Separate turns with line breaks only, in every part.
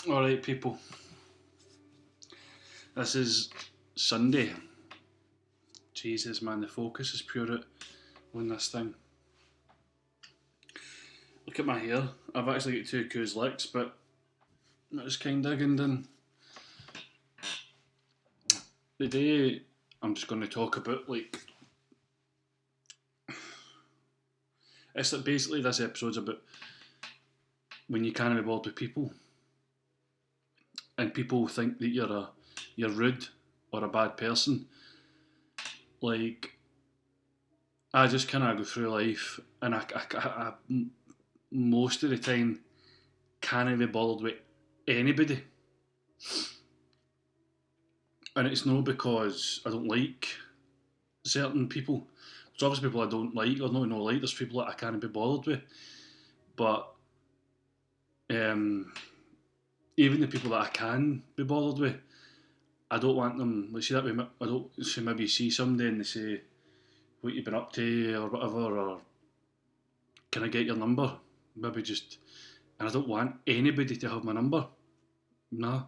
Alright, people. This is Sunday. Jesus, man, the focus is pure out on this thing. Look at my hair. I've actually got two coos licks, but I was kind of digging in. The day I'm just going to talk about, like, it's like basically this episode's about when you can't be bothered with people, and people think that you're rude or a bad person. Like, I just kind of go through life, and I most of the time can't be bothered with anybody. And it's not because I don't like certain people. There's obviously people I don't like or not like. There's people that I can't be bothered with. But even the people that I can be bothered with, I don't want them. Like, see that way, I don't. So maybe you see somebody and they say, "What you been up to?" or whatever, or "Can I get your number?" Maybe just, and I don't want anybody to have my number. Nah.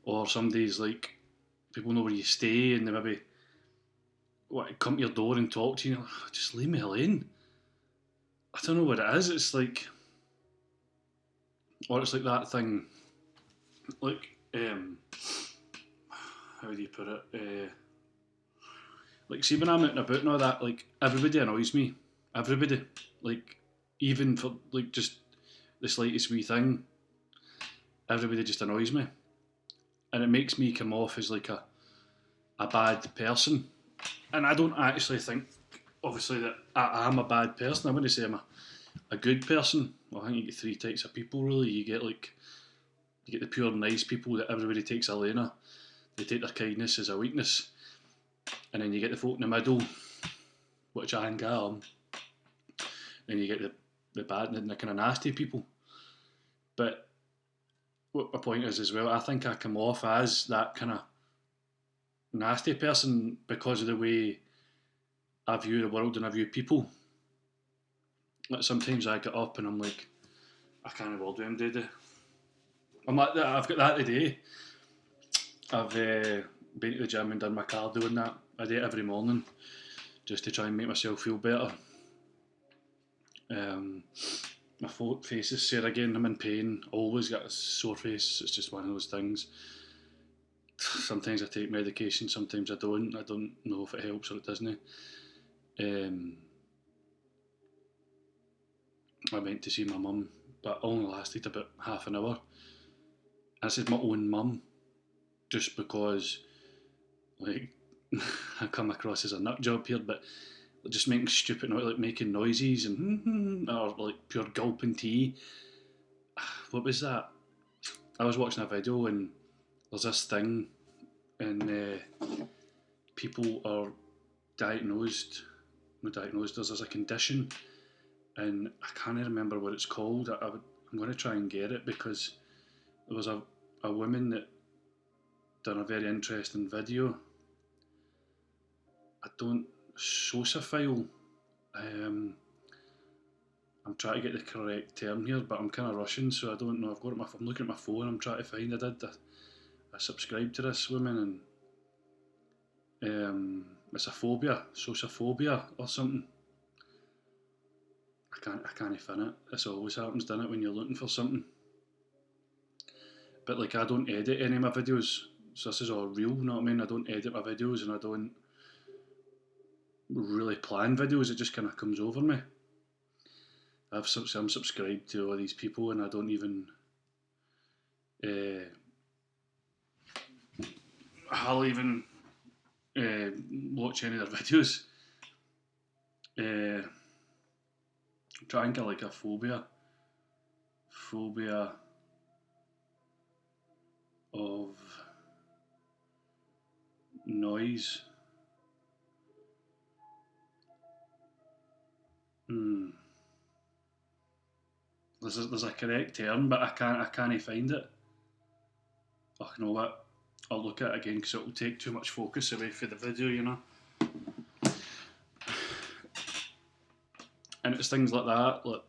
Or somebody's like, people know where you stay and they maybe come to your door and talk to you. Like, just leave me alone. I don't know what it is. It's like, or it's like that thing. Like, how do you put it? Like, see when I'm out and about and all that, like, everybody annoys me. Everybody, like, even for like just the slightest wee thing, everybody just annoys me, and it makes me come off as like a bad person. And I don't actually think, obviously, that I am a bad person. I wouldn't say I'm a good person. Well, I think you get three types of people, really. You get the pure nice people that everybody takes a lane of. They take their kindness as a weakness. And then you get the folk in the middle, which I think I am. Then you get the bad and the kind of nasty people. But what my point is as well, I think I come off as that kind of nasty person because of the way I view the world and I view people. Like, sometimes I get up and I'm like, I can't be bothered with him today. I'm like that. I've got that today. I've been to the gym and done my cardio and that. I do it every morning just to try and make myself feel better. My face is sore again. I'm in pain. Always got a sore face. It's just one of those things. Sometimes I take medication, sometimes I don't. I don't know if it helps or it doesn't. I went to see my mum, but only lasted about half an hour. I said my own mum, just because, like, I come across as a nut job here, but just making stupid noise, like making noises and or like pure gulping tea. What was that? I was watching a video and there's this thing, and people are diagnosed. There's a condition, and I can't remember what it's called. I'm going to try and get it because there was a woman that done a very interesting video. I don't sociophile. I'm trying to get the correct term here, but I'm kind of rushing, so I don't know. I'm looking at my phone. I'm trying to find. I subscribed to this woman, and it's a phobia, sociophobia or something. I can't find it. This always happens, doesn't it, when you're looking for something? But like, I don't edit any of my videos, so this is all real. You know what I mean? I don't edit my videos, and I don't really plan videos. It just kind of comes over me. I'm subscribed to all these people, and I don't even I'll even watch any of their videos. I'm trying to like a phobia of noise. There's a correct term, but I can't find it. Oh, you know what? I'll look at it again because it will take too much focus away from the video, you know. And it's things like that. Like,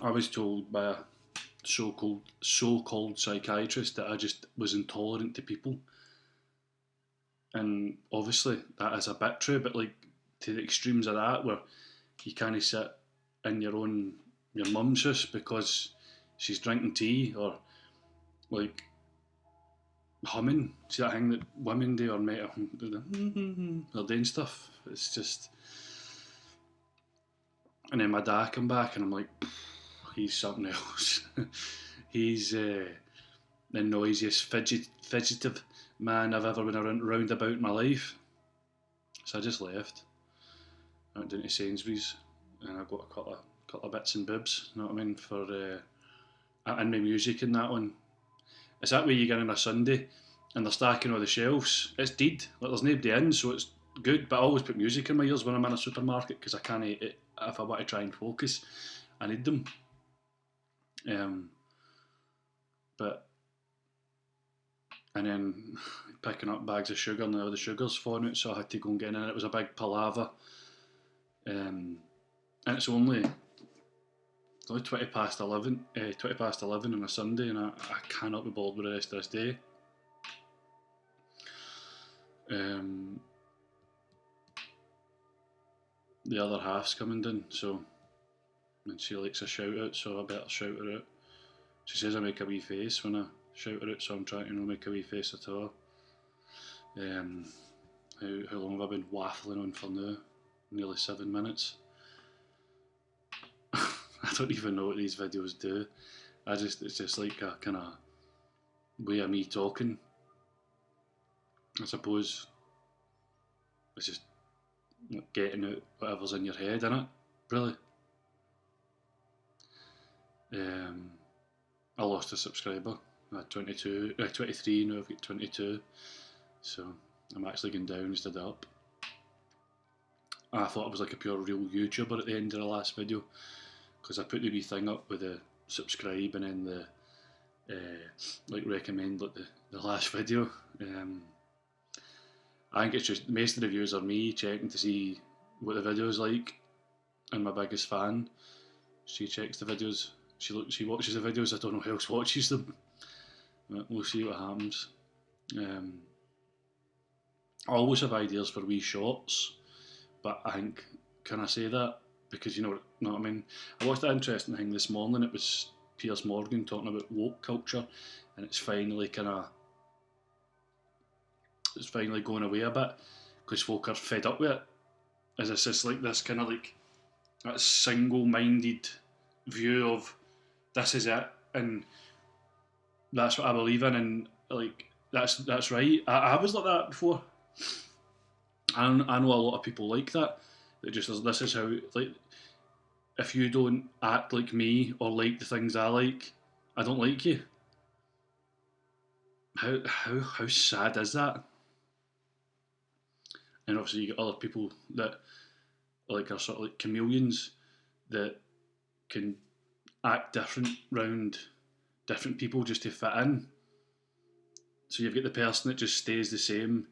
I was told by so-called psychiatrist that I just was intolerant to people. And obviously that is a bit true, but like to the extremes of that, where you can't sit in your mum's house because she's drinking tea, or like humming. See that thing that women do, or mate, they're doing stuff. It's just, and then my dad come back, and I'm like, he's something else. He's the noisiest, fidgetive man I've ever been around about in my life. So I just left. I went down to Sainsbury's, and I got a couple of bits and bibs. You know what I mean, for and my music in that one. It's that way you get on a Sunday, and they're stacking all the shelves. It's dead. Like there's nobody in, so it's good. But I always put music in my ears when I'm in a supermarket because I can't eat it if I want to try and focus. I need them. But and then picking up bags of sugar, and all the sugar's falling out, so I had to go and get in. And it was a big palaver. And it's only 20 past 11 on a Sunday, and I cannot be bothered with the rest of this day. The other half's coming down, so, and she likes a shout out, so I better shout her out. She says I make a wee face when I shout her out, so I'm trying to not make a wee face at all. How long have I been waffling on for now? Nearly 7 minutes. I don't even know what these videos do. It's just like a kind of way of me talking. I suppose it's just getting out whatever's in your head, innit? Really. I lost a subscriber. I had 23, now I've got 22. So I'm actually going down instead of up. I thought I was like a pure real YouTuber at the end of the last video, because I put the wee thing up with the subscribe and then the like recommend like the last video. I think it's just most of the views are me checking to see what the video's like, and my biggest fan, she checks the videos, she watches the videos. I don't know who else watches them. But we'll see what happens. I always have ideas for wee shorts, but I think, can I say that? Because you know what I mean? I watched that interesting thing this morning. It was Piers Morgan talking about woke culture, and it's finally going away a bit because folk are fed up with it. As it's just like this kind of like that single-minded view of this is it, and that's what I believe in, and like that's right. I was like that before. I know a lot of people like that. That just this is how, like, if you don't act like me or like the things I like, I don't like you. How sad is that? And obviously you get other people that like are sort of like chameleons that can act different round different people just to fit in. So you've got the person that just stays the same,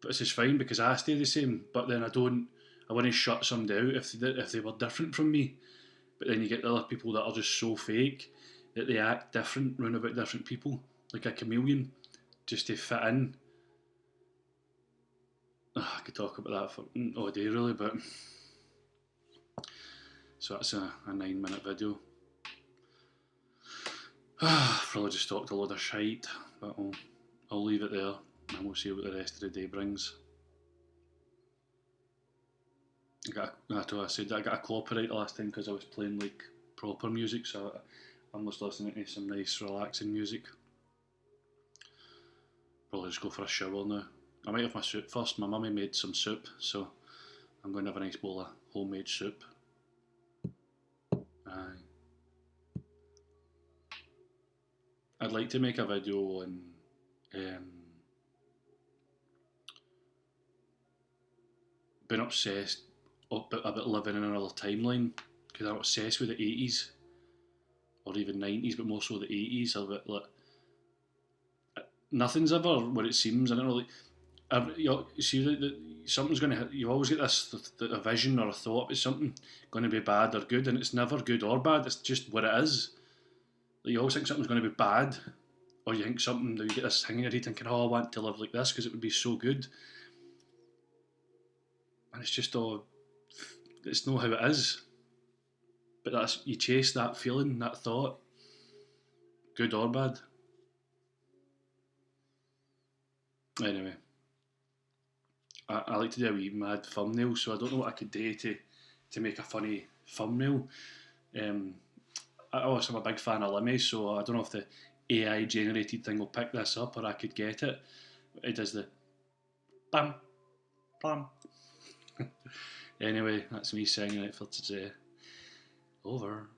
but it's just fine because I stay the same. But then I want to shut somebody out if they were different from me. But then you get the other people that are just so fake that they act different round about different people, like a chameleon, just to fit in. I could talk about that for all day really, but so that's a 9-minute video. Probably just talked a load of shite, but I'll leave it there and we'll see what the rest of the day brings. I got a copyright last time because I was playing like proper music, so I'm just listening to some nice relaxing music. Probably just go for a shower now. I might have my soup first. My mummy made some soup, so I'm going to have a nice bowl of homemade soup. I'd like to make a video on being obsessed about living in another timeline, because I'm obsessed with the 80s or even 90s, but more so the 80s. Like nothing's ever what it seems. I don't know, like something's going to hit. You always get a vision or a thought about something going to be bad or good, and it's never good or bad. It's just what it is. Like, you always think something's going to be bad, or you think something that you get this thing in your head thinking, oh, I want to live like this because it would be so good, and it's just all, it's not how it is. But that's, you chase that feeling, that thought, good or bad. Anyway, I like to do a wee mad thumbnail, so I don't know what I could do to make a funny thumbnail. Um, I also am a big fan of Limmy, so I don't know if the AI generated thing will pick this up or I could get it. It does the bam, bam. Anyway, that's me singing it for today. Over.